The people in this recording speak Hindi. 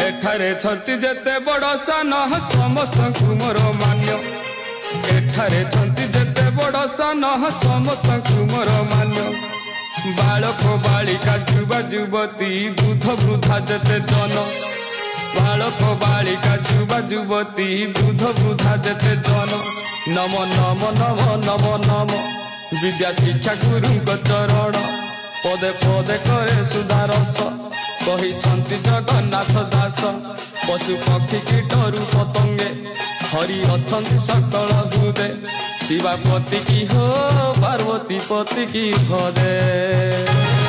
एठारे छंती जेते बड़ सान समस्त मोर मान्य एठारे छंती जेते बड़ सान समस्त मोर मान्य बालक बालिका युवा युवती वृद्ध वृद्धा जेते जन बालक बालिका युवा युवती वृद्ध वृद्धा जेते जन नम नम नम नम नम विद्या शिक्षा गुरु चरण पदे पदे करे सुधारस कही जगन्नाथ दास पशु पक्षी कीट रूप पतंगे हरि अछंती सकल हृदे शिवापति की हो पार्वती पति की भदे।